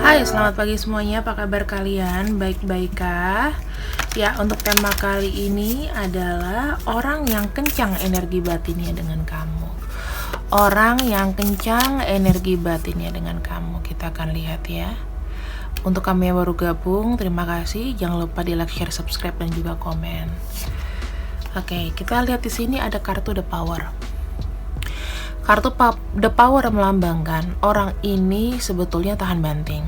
Hai, selamat pagi semuanya. Apa kabar kalian? Baik-baik kah? Ya, untuk tema kali ini adalah orang yang kencang energi batinnya dengan kamu. Orang yang kencang energi batinnya dengan kamu. Kita akan lihat ya. Untuk kamu yang baru gabung, terima kasih. Jangan lupa di like, share, subscribe, dan juga komen. Oke, kita lihat di sini ada kartu The Power. Kartu The Power melambangkan orang ini sebetulnya tahan banting.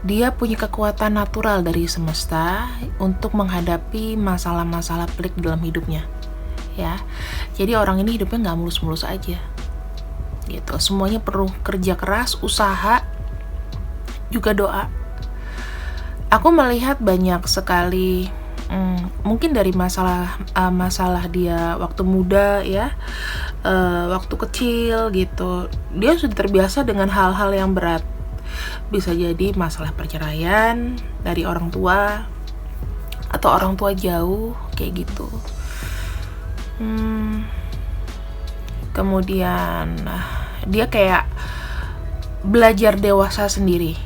Dia punya kekuatan natural dari semesta untuk menghadapi masalah-masalah pelik dalam hidupnya. Ya, jadi orang ini hidupnya nggak mulus-mulus aja. Gitu. Semuanya perlu kerja keras, usaha, juga doa. Aku melihat banyak sekali mungkin dari masalah dia waktu muda ya, waktu kecil gitu, dia sudah terbiasa dengan hal-hal yang berat. Bisa jadi masalah perceraian dari orang tua atau orang tua jauh kayak gitu. Kemudian dia kayak belajar dewasa sendiri.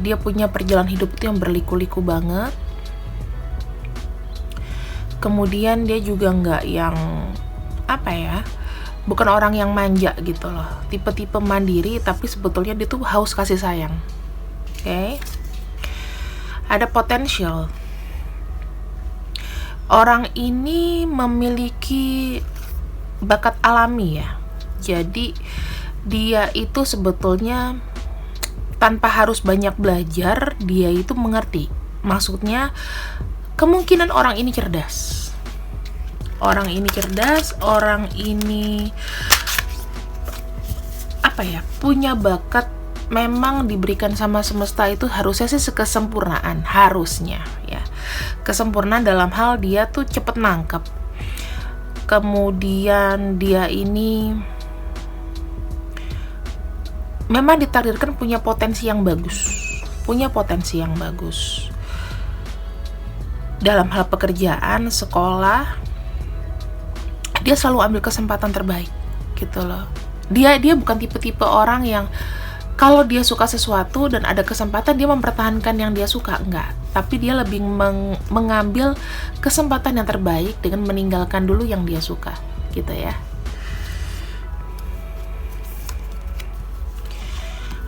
Dia punya perjalanan hidup itu yang berliku-liku banget. Kemudian dia juga nggak yang bukan orang yang manja gitu loh, tipe-tipe mandiri, tapi sebetulnya dia tuh haus kasih sayang. Oke. Ada potensial. Orang ini memiliki bakat alami ya. Jadi dia itu sebetulnya tanpa harus banyak belajar, dia itu mengerti. Maksudnya, kemungkinan orang ini cerdas. Orang ini punya bakat, memang diberikan sama semesta itu harusnya sih kesempurnaan, harusnya ya. Kesempurnaan dalam hal dia tuh cepet nangkep. Kemudian dia ini memang ditakdirkan punya potensi yang bagus dalam hal pekerjaan, sekolah. Dia selalu ambil kesempatan terbaik gitu loh. Dia bukan tipe-tipe orang yang kalau dia suka sesuatu dan ada kesempatan dia mempertahankan yang dia suka, enggak. Tapi dia lebih mengambil kesempatan yang terbaik dengan meninggalkan dulu yang dia suka gitu ya.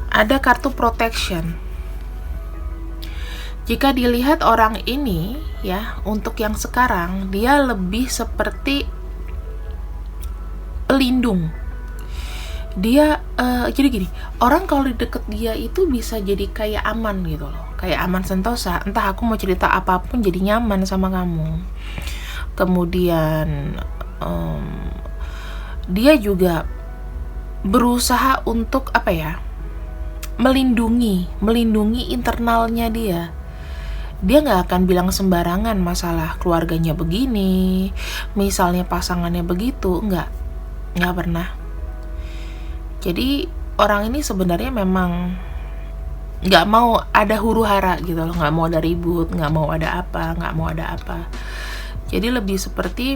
Ada kartu protection. Jika dilihat orang ini ya, untuk yang sekarang dia lebih seperti pelindung. Dia jadi gini, orang kalau di deket dia itu bisa jadi kayak aman gitu loh, kayak aman sentosa. Entah aku mau cerita apapun jadi nyaman sama kamu. Kemudian dia juga berusaha untuk melindungi internalnya dia. Dia nggak akan bilang sembarangan masalah keluarganya begini, misalnya pasangannya begitu, nggak pernah. Jadi orang ini sebenarnya memang nggak mau ada huru hara gitu loh, nggak mau ada ribut, nggak mau ada apa. Jadi lebih seperti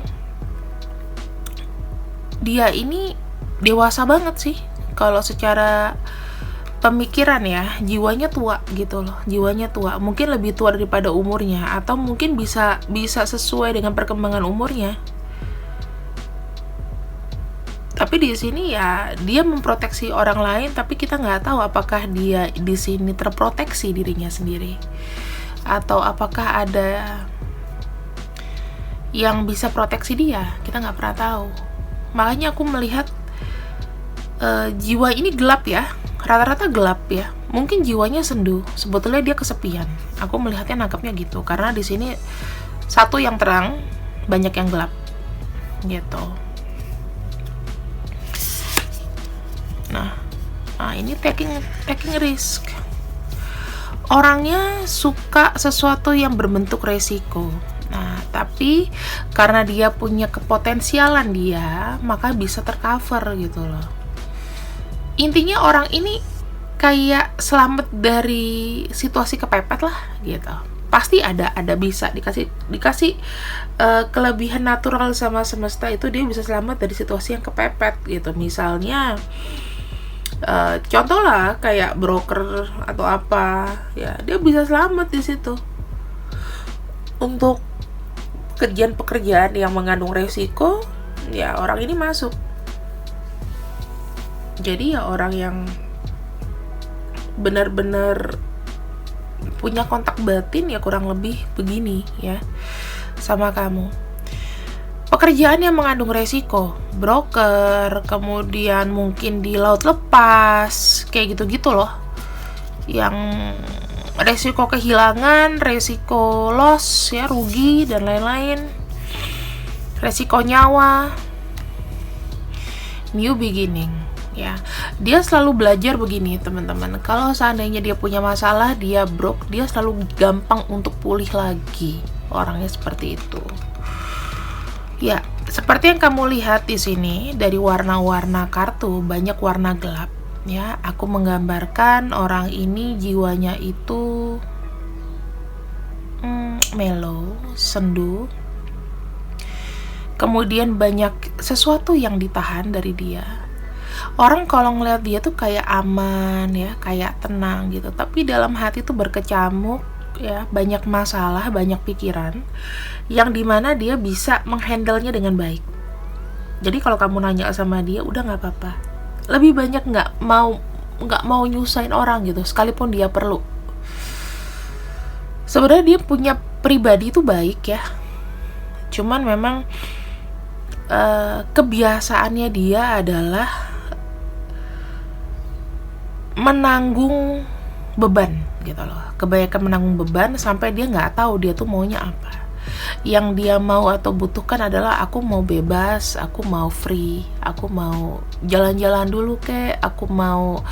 dia ini dewasa banget sih kalau secara pemikiran ya, jiwanya tua gitu loh, mungkin lebih tua daripada umurnya, atau mungkin bisa sesuai dengan perkembangan umurnya. Tapi di sini ya dia memproteksi orang lain, tapi kita nggak tahu apakah dia di sini terproteksi dirinya sendiri atau apakah ada yang bisa proteksi dia, kita nggak pernah tahu. Makanya aku melihat jiwa ini gelap ya, rata-rata gelap ya. Mungkin jiwanya sendu, sebetulnya dia kesepian. Aku melihatnya, nangkapnya gitu, karena di sini satu yang terang, banyak yang gelap gitu. Nah ini taking risk. Orangnya suka sesuatu yang berbentuk resiko. Nah, tapi karena dia punya kepotensialan dia, maka bisa tercover gitu loh. Intinya orang ini kayak selamat dari situasi kepepet lah gitu. Pasti ada bisa dikasih kelebihan natural sama semesta itu, dia bisa selamat dari situasi yang kepepet gitu. Misalnya Contoh lah kayak broker atau apa, ya dia bisa selamat di situ. Untuk pekerjaan yang mengandung resiko, ya orang ini masuk. Jadi ya orang yang benar-benar punya kontak batin ya kurang lebih begini ya sama kamu. Pekerjaan yang mengandung resiko, broker, kemudian mungkin di laut lepas, kayak gitu-gitu loh. Yang resiko kehilangan, resiko loss ya, rugi dan lain-lain. Resiko nyawa. New beginning ya. Dia selalu belajar begini, teman-teman. Kalau seandainya dia punya masalah, dia broke, dia selalu gampang untuk pulih lagi. Orangnya seperti itu. Ya, seperti yang kamu lihat di sini dari warna-warna kartu, banyak warna gelap. Ya, aku menggambarkan orang ini jiwanya itu mellow, sendu. Kemudian banyak sesuatu yang ditahan dari dia. Orang kalau ngeliat dia tuh kayak aman ya, kayak tenang gitu. Tapi dalam hati tuh berkecamuk ya, banyak masalah, banyak pikiran yang dimana dia bisa menghandle-nya dengan baik. Jadi kalau kamu nanya sama dia, udah nggak apa-apa. Lebih banyak nggak mau nyusahin orang gitu, sekalipun dia perlu. Sebenarnya dia punya pribadi itu baik ya. Cuman memang kebiasaannya dia adalah menanggung beban gitu loh. Kebanyakan menanggung beban sampai dia nggak tahu dia tuh maunya apa. Yang dia mau atau butuhkan adalah aku mau bebas, aku mau free, aku mau jalan-jalan dulu kek, aku mau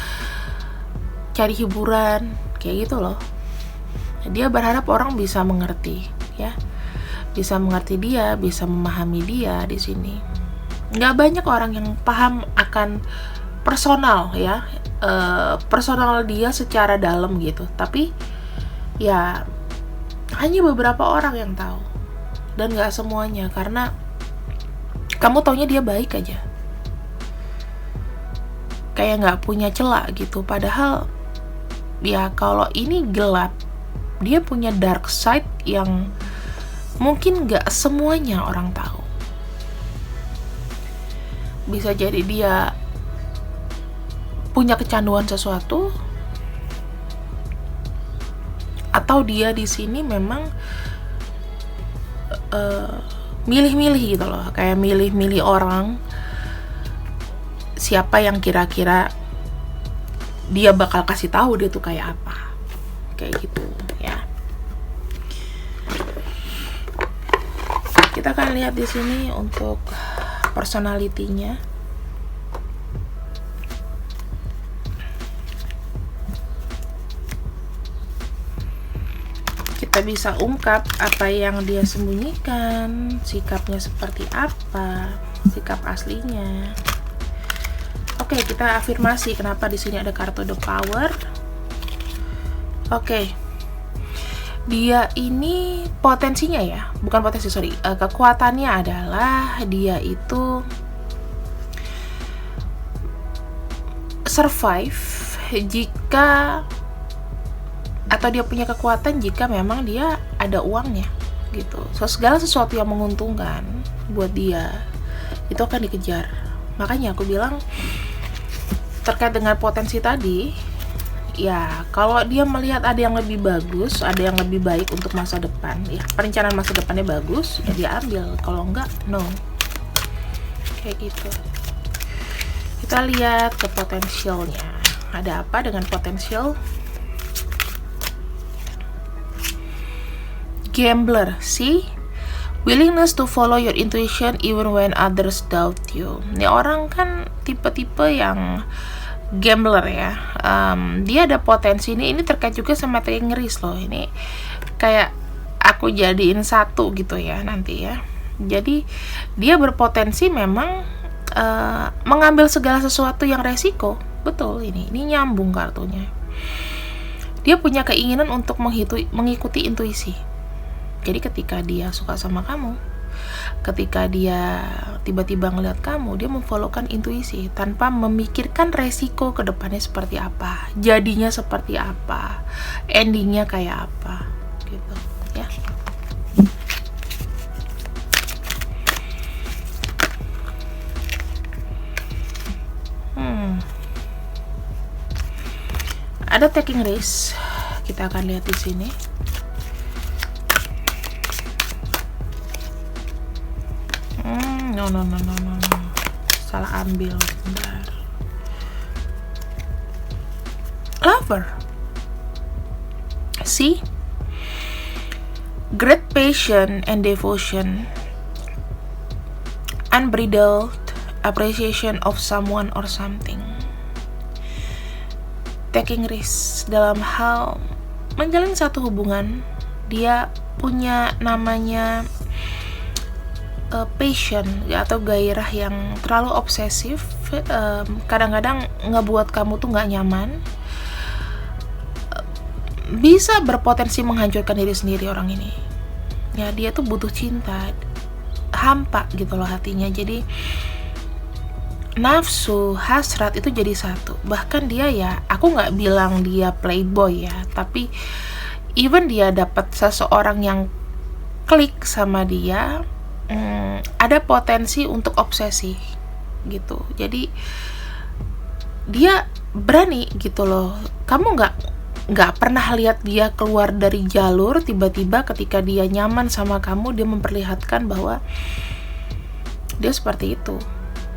cari hiburan, kayak gitu loh. Dia berharap orang bisa mengerti ya, bisa mengerti dia, bisa memahami dia di sini. Nggak banyak orang yang paham akan personal ya, personal dia secara dalam gitu. Tapi ya hanya beberapa orang yang tahu, dan nggak semuanya, karena kamu taunya dia baik aja, kayak nggak punya celah gitu. Padahal ya kalau ini gelap, dia punya dark side yang mungkin nggak semuanya orang tahu. Bisa jadi dia punya kecanduan sesuatu, atau dia di sini memang milih-milih gitu loh, kayak milih-milih orang siapa yang kira-kira dia bakal kasih tahu dia tuh kayak apa, kayak gitu ya. Kita akan lihat di sini untuk personalitinya. Kita bisa ungkap apa yang dia sembunyikan, sikapnya seperti apa, sikap aslinya. Oke, kita afirmasi kenapa di sini ada kartu The Power. Oke. Dia ini potensinya ya, bukan potensi, sorry, kekuatannya adalah dia itu survive jika, atau dia punya kekuatan jika memang dia ada uangnya gitu. So segala sesuatu yang menguntungkan buat dia itu akan dikejar. Makanya aku bilang terkait dengan potensi tadi, ya kalau dia melihat ada yang lebih bagus, ada yang lebih baik untuk masa depan, ya perencanaan masa depannya bagus, ya dia ambil. Kalau enggak, no. Kayak gitu. Kita lihat ke potensialnya. Ada apa dengan potensial? Gambler, see? Willingness to follow your intuition even when others doubt you. Ini orang kan tipe-tipe yang gambler ya. Dia ada potensi ini terkait juga sama Tengris loh. Ini kayak aku jadiin satu gitu ya nanti ya. Jadi dia berpotensi memang mengambil segala sesuatu yang resiko. Betul, ini nyambung kartunya. Dia punya keinginan untuk mengikuti intuisi. Jadi ketika dia suka sama kamu, ketika dia tiba-tiba ngeliat kamu, dia memfollowkan intuisi tanpa memikirkan resiko ke depannya seperti apa, jadinya seperti apa, endingnya kayak apa gitu ya. Ada taking risk, kita akan lihat di sini. No, salah ambil, bentar. Lover, see, great passion and devotion, unbridled appreciation of someone or something. Taking risk dalam hal menjalin satu hubungan, dia punya namanya passion ya, atau gairah yang terlalu obsesif, kadang-kadang ngebuat kamu tuh nggak nyaman, bisa berpotensi menghancurkan diri sendiri orang ini. Ya, dia tuh butuh cinta, hampa gitu loh hatinya. Jadi nafsu, hasrat itu jadi satu. Bahkan dia ya, aku nggak bilang dia playboy ya, tapi even dia dapat seseorang yang klik sama dia, ada potensi untuk obsesi gitu. Jadi dia berani gitu loh. Kamu nggak pernah lihat dia keluar dari jalur, tiba-tiba ketika dia nyaman sama kamu, dia memperlihatkan bahwa dia seperti itu.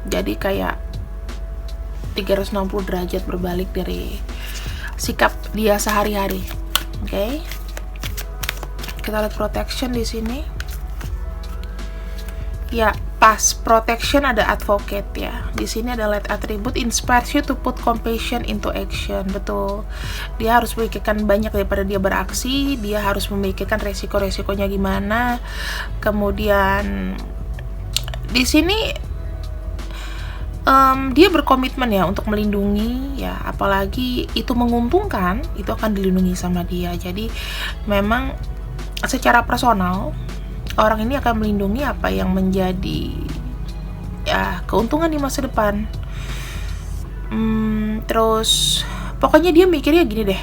Jadi kayak 360 derajat berbalik dari sikap dia sehari-hari. Oke. Kita lihat protection di sini. Ya, pas protection ada advocate ya. Di sini ada light attribute, inspires you to put compassion into action. Betul. Dia harus memikirkan banyak daripada dia beraksi. Dia harus memikirkan resiko-resikonya gimana. Kemudian di sini dia berkomitmen ya untuk melindungi ya, apalagi itu menguntungkan, itu akan dilindungi sama dia. Jadi memang secara personal orang ini akan melindungi apa yang menjadi ya keuntungan di masa depan. Terus pokoknya dia mikirnya gini deh,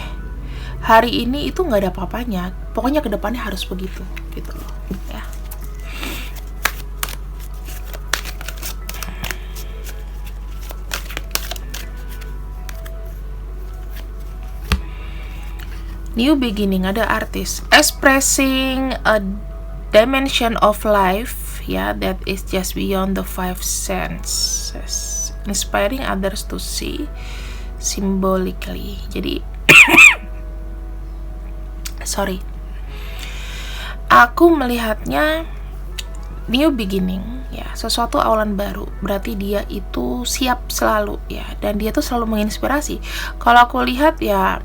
hari ini itu nggak ada apa-apanya, pokoknya kedepannya harus begitu gitu loh ya. New beginning, ada artis expressing a dimension of life ya, that is just beyond the five senses, inspiring others to see symbolically. Jadi sorry, aku melihatnya new beginning ya, sesuatu awalan baru. Berarti dia itu siap selalu ya, dan dia tuh selalu menginspirasi. Kalau aku lihat ya,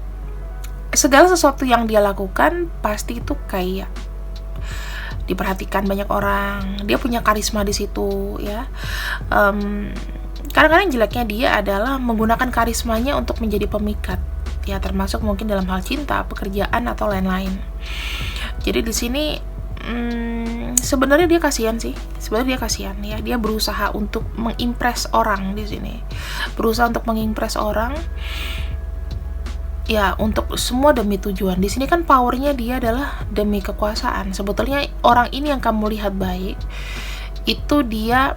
segala sesuatu yang dia lakukan pasti itu kayak diperhatikan banyak orang. Dia punya karisma di situ ya. Kadang-kadang jeleknya dia adalah menggunakan karismanya untuk menjadi pemikat ya, termasuk mungkin dalam hal cinta, pekerjaan atau lain-lain. Jadi di sini sebenarnya dia kasihan sih. Sebenarnya dia kasihan ya. Dia berusaha untuk mengimpress orang di sini. Berusaha untuk mengimpress orang. Ya, untuk semua demi tujuan. Di sini kan powernya dia adalah demi kekuasaan. Sebetulnya orang ini yang kamu lihat baik, itu dia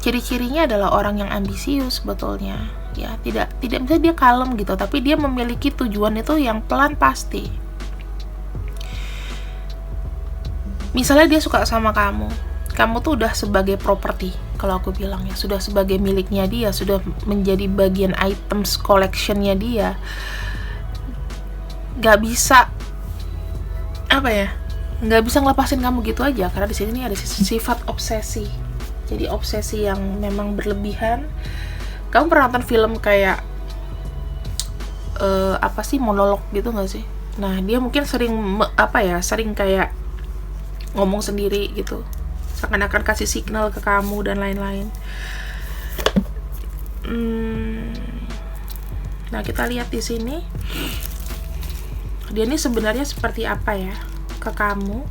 ciri-cirinya adalah orang yang ambisius sebetulnya. Ya, tidak bisa dia kalem gitu, tapi dia memiliki tujuan itu yang pelan pasti. Misalnya dia suka sama kamu tuh udah sebagai properti, kalau aku bilang ya, sudah sebagai miliknya dia, sudah menjadi bagian items collectionnya dia. Gak bisa nggak bisa ngelepasin kamu gitu aja, karena di sini ada sifat obsesi. Jadi obsesi yang memang berlebihan. Kamu pernah nonton film kayak monolog gitu nggak sih? Nah, dia mungkin sering kayak ngomong sendiri gitu, seakan-akan kasih signal ke kamu dan lain-lain. Nah, kita lihat di sini dia ini sebenarnya seperti apa ya ke kamu.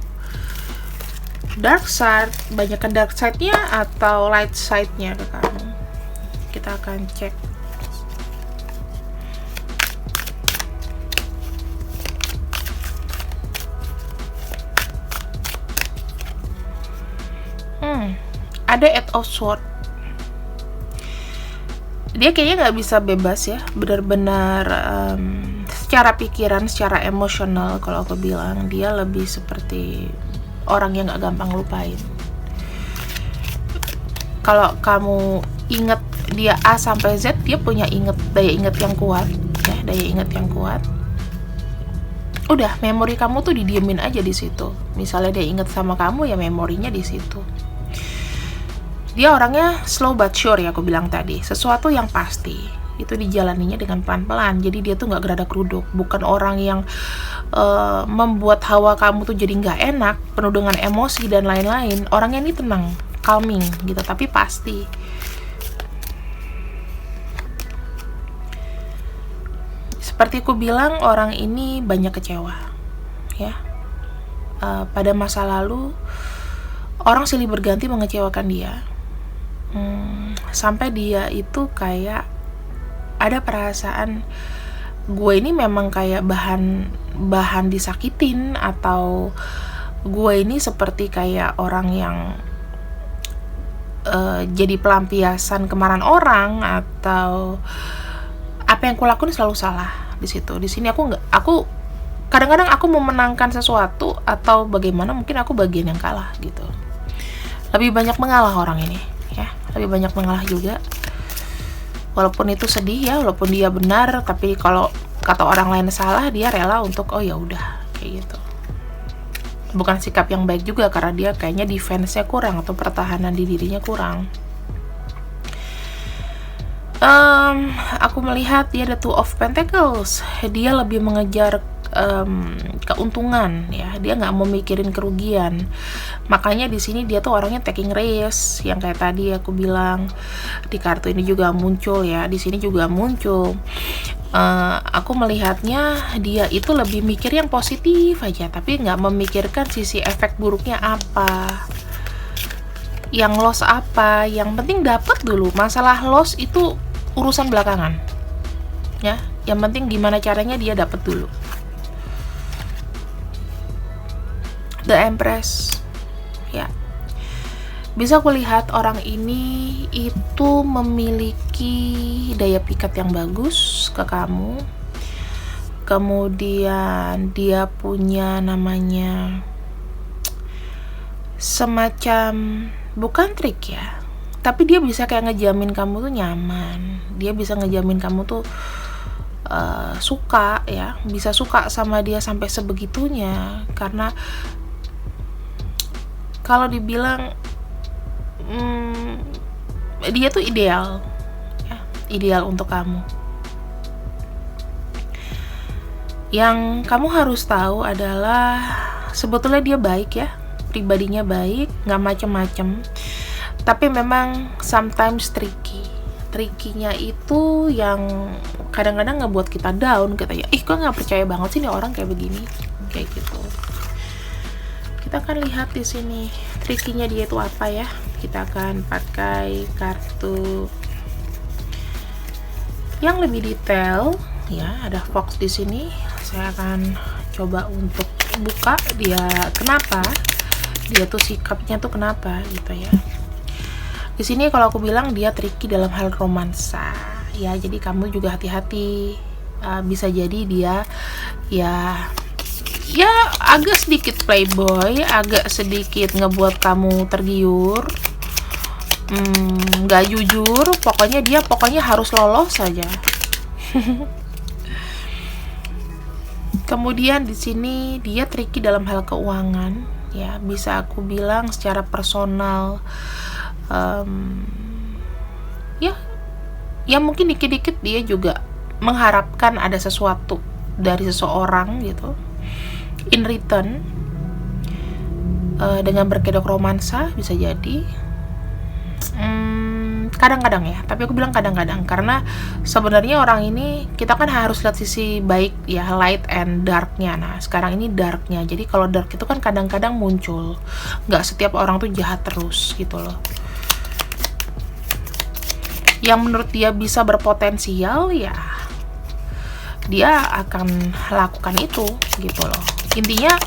dark side, banyakkan dark side-nya atau light side-nya ke kamu. Kita akan cek. Ada Eight of Swords. Dia kayaknya nggak bisa bebas ya, benar-benar secara pikiran, secara emosional. Kalau aku bilang dia lebih seperti orang yang nggak gampang lupain. Kalau kamu inget dia A sampai Z, dia punya daya inget yang kuat, ya, daya inget yang kuat. Udah, memori kamu tuh didiemin aja di situ. Misalnya dia inget sama kamu, ya memorinya di situ. Dia orangnya slow but sure ya, aku bilang tadi. Sesuatu yang pasti itu dijalaninya dengan pelan-pelan. Jadi dia tuh nggak geradak geruduk. Bukan orang yang membuat hawa kamu tuh jadi nggak enak, penuh dengan emosi dan lain-lain. Orangnya ini tenang, calming gitu, tapi pasti. Seperti aku bilang, orang ini banyak kecewa ya. Pada masa lalu orang silih berganti mengecewakan dia. Sampai dia itu kayak ada perasaan gue ini memang kayak bahan disakitin, atau gue ini seperti kayak orang yang jadi pelampiasan kemarahan orang, atau apa yang kulakuin selalu salah di situ. Di sini aku kadang-kadang aku memenangkan sesuatu atau bagaimana, mungkin aku bagian yang kalah gitu. Lebih banyak mengalah orang ini ya, lebih banyak mengalah juga. Walaupun itu sedih ya, walaupun dia benar, tapi kalau kata orang lain salah, dia rela untuk oh ya udah kayak gitu. Bukan sikap yang baik juga, karena dia kayaknya defense-nya kurang atau pertahanan di dirinya kurang. Aku melihat dia ada Two of Pentacles. Dia lebih mengejar keuntungan ya, dia nggak mau mikirin kerugian. Makanya di sini dia tuh orangnya taking risk, yang kayak tadi aku bilang di kartu ini juga muncul ya, di sini juga muncul. Aku melihatnya dia itu lebih mikir yang positif aja, tapi nggak memikirkan sisi efek buruknya apa, yang loss apa. Yang penting dapat dulu. Masalah loss itu urusan belakangan ya, yang penting gimana caranya dia dapat dulu. The Empress ya, bisa aku lihat orang ini itu memiliki daya pikat yang bagus ke kamu. Kemudian dia punya namanya semacam, bukan trik ya, tapi dia bisa kayak ngejamin kamu tuh nyaman. Dia bisa ngejamin kamu tuh suka ya, bisa suka sama dia sampai sebegitunya. Karena kalau dibilang dia tuh ideal ya, ideal untuk kamu. Yang kamu harus tahu adalah sebetulnya dia baik ya, pribadinya baik, nggak macem-macem, tapi memang sometimes trickinya itu yang kadang-kadang ngebuat kita down, kita ya kok nggak percaya banget sih nih orang kayak begini, kayak gitu. Kita akan lihat di sini trickinya dia itu apa ya. Kita akan pakai kartu yang lebih detail ya. Ada Fox di sini. Saya akan coba untuk buka dia, kenapa dia tuh sikapnya tuh kenapa gitu ya. Di sini kalau aku bilang dia tricky dalam hal romansa ya. Jadi kamu juga hati-hati. Bisa jadi dia ya agak sedikit playboy, agak sedikit ngebuat kamu tergiur, nggak jujur. Pokoknya harus lolos saja. Kemudian di sini dia tricky dalam hal keuangan ya. Bisa aku bilang secara personal ya mungkin dikit-dikit dia juga mengharapkan ada sesuatu dari seseorang gitu in return, dengan berkedok romansa bisa jadi. Kadang-kadang ya, tapi aku bilang kadang-kadang karena sebenarnya orang ini kita kan harus lihat sisi baik ya, light and darknya. Nah sekarang ini darknya, jadi kalau dark itu kan kadang-kadang muncul, nggak setiap orang tuh jahat terus gitu loh. Yang menurut dia bisa berpotensial ya dia akan lakukan itu gitu loh. Intinya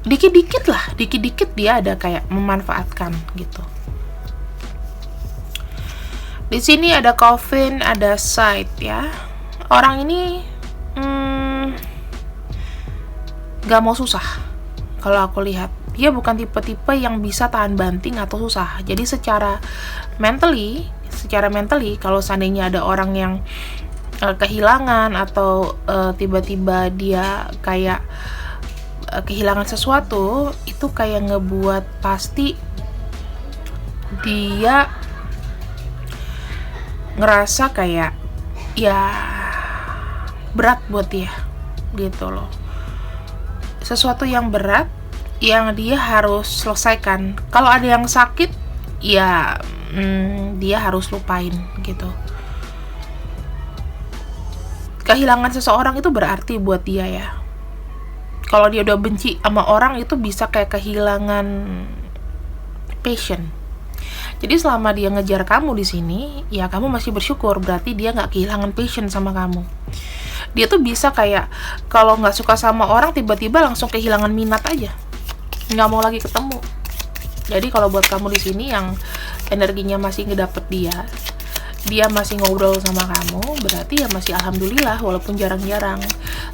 dikit-dikit dia ada kayak memanfaatkan gitu. Di sini ada coffin, ada side ya. Orang ini gak mau susah. Kalau aku lihat, dia bukan tipe-tipe yang bisa tahan banting atau susah. Jadi secara mentally, kalau seandainya ada orang yang kehilangan atau tiba-tiba dia kayak kehilangan sesuatu, itu kayak ngebuat pasti dia ngerasa kayak ya berat buat dia gitu loh. Sesuatu yang berat yang dia harus selesaikan. Kalau ada yang sakit ya dia harus lupain gitu. Kehilangan seseorang itu berarti buat dia ya. Kalau dia udah benci sama orang itu bisa kayak kehilangan passion. Jadi selama dia ngejar kamu di sini, ya kamu masih bersyukur, berarti dia nggak kehilangan passion sama kamu. Dia tuh bisa kayak kalau nggak suka sama orang tiba-tiba langsung kehilangan minat aja, nggak mau lagi ketemu. Jadi kalau buat kamu di sini yang energinya masih ngedapet dia masih ngobrol sama kamu, berarti ya masih alhamdulillah walaupun jarang-jarang.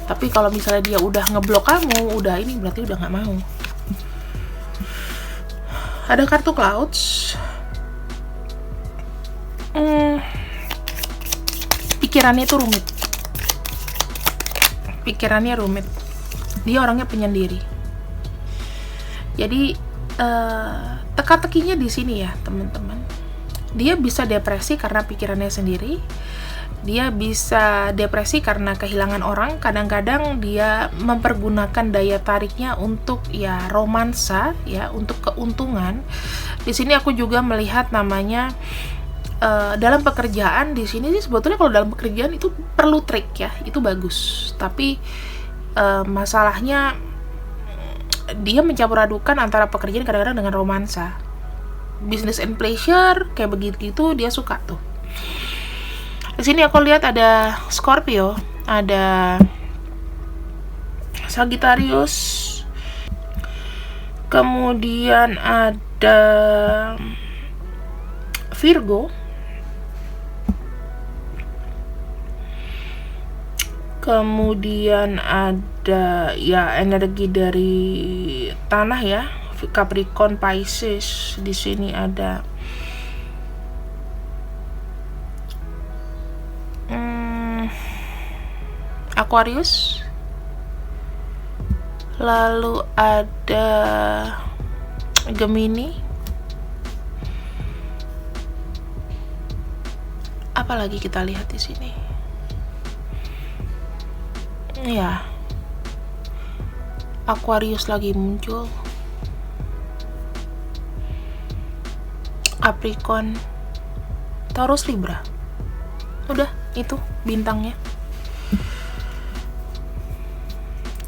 Tapi kalau misalnya dia udah ngeblok kamu, udah ini berarti udah nggak mau. Ada kartu clouds. Pikirannya itu rumit. Dia orangnya penyendiri. Jadi teka-tekinya di sini ya teman-teman. Dia bisa depresi karena pikirannya sendiri. Dia bisa depresi karena kehilangan orang. Kadang-kadang dia mempergunakan daya tariknya untuk ya romansa ya, untuk keuntungan. Di sini aku juga melihat namanya dalam pekerjaan. Di sini sih sebetulnya kalau dalam pekerjaan itu perlu trik ya, itu bagus. Tapi masalahnya dia mencampur adukan antara pekerjaan kadang-kadang dengan romansa. Business and pleasure kayak begitu dia suka tuh. Di sini aku lihat ada Scorpio, ada Sagittarius, kemudian ada Virgo, kemudian ada ya energi dari tanah ya, Capricorn, Pisces. Di sini ada Aquarius, lalu ada Gemini. Apalagi kita lihat di sini. Ya, Aquarius lagi muncul, Capricorn, Taurus, Libra. Udah, itu bintangnya.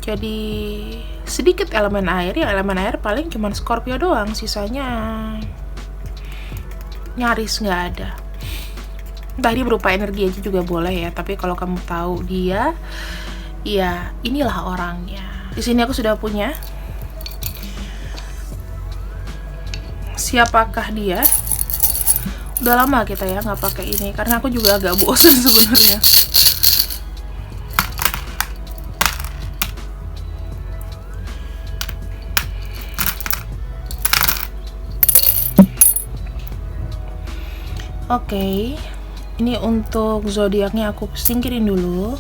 Jadi sedikit elemen air, ya elemen air paling cuma Scorpio doang, sisanya nyaris nggak ada. Entah ini berupa energi aja juga boleh ya, tapi kalau kamu tahu dia, ya inilah orangnya. Di sini aku sudah punya. Siapakah dia? Udah lama kita ya nggak pakai ini, karena aku juga agak bosan sebenarnya. Oke, ini untuk zodiaknya aku singkirin dulu.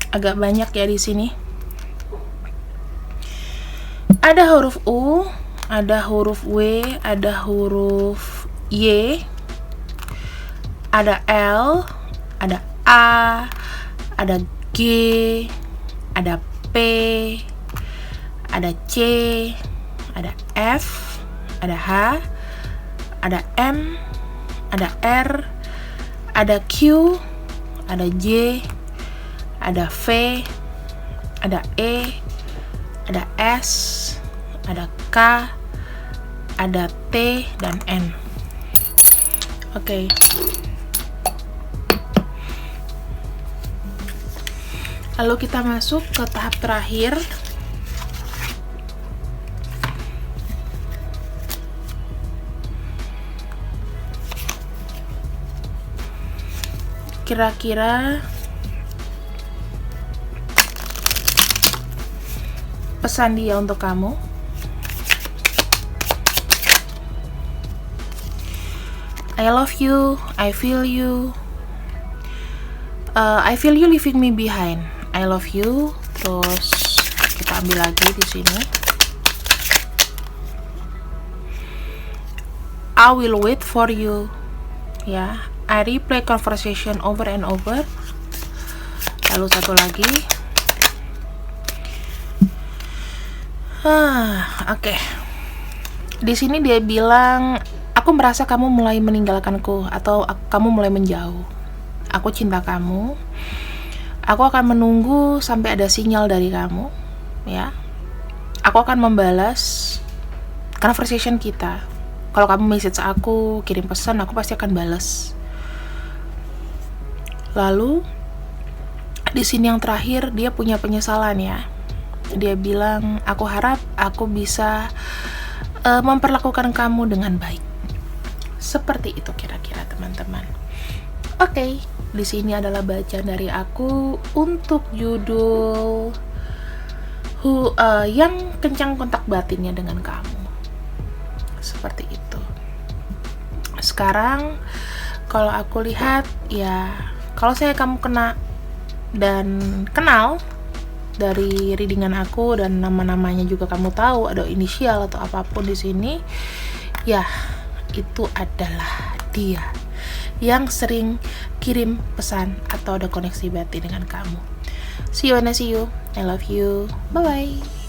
Agak banyak ya di sini. Ada huruf U, ada huruf W, ada huruf Y, ada L, ada A, ada G, ada P, ada C, ada F, ada H, ada M, ada R, ada Q, ada J, ada V, ada E, ada S, ada K, ada T, dan N. Oke. Lalu kita masuk ke tahap terakhir. Kira-kira pesan dia untuk kamu. I love you, I feel you, I feel you leaving me behind. I love you. Terus kita ambil lagi di sini. I will wait for you. Ya, I replay conversation over and over. Lalu satu lagi. Oke. Di sini dia bilang, aku merasa kamu mulai meninggalkanku atau kamu mulai menjauh. Aku cinta kamu. Aku akan menunggu sampai ada sinyal dari kamu, ya. Aku akan membalas conversation kita. Kalau kamu message aku, kirim pesan, aku pasti akan balas. Lalu di sini yang terakhir dia punya penyesalan, ya. Dia bilang, aku harap aku bisa memperlakukan kamu dengan baik. Seperti itu kira-kira, teman-teman. Oke, di sini adalah bacaan dari aku untuk judul yang kencang kontak batinnya dengan kamu. Seperti itu. Sekarang kalau aku lihat, ya, kalau saya kamu kena dan kenal dari readingan aku dan nama-namanya juga kamu tahu ada inisial atau apapun di sini, ya, itu adalah dia yang sering kirim pesan atau ada koneksi batin dengan kamu. See you when I see you. I love you. Bye bye.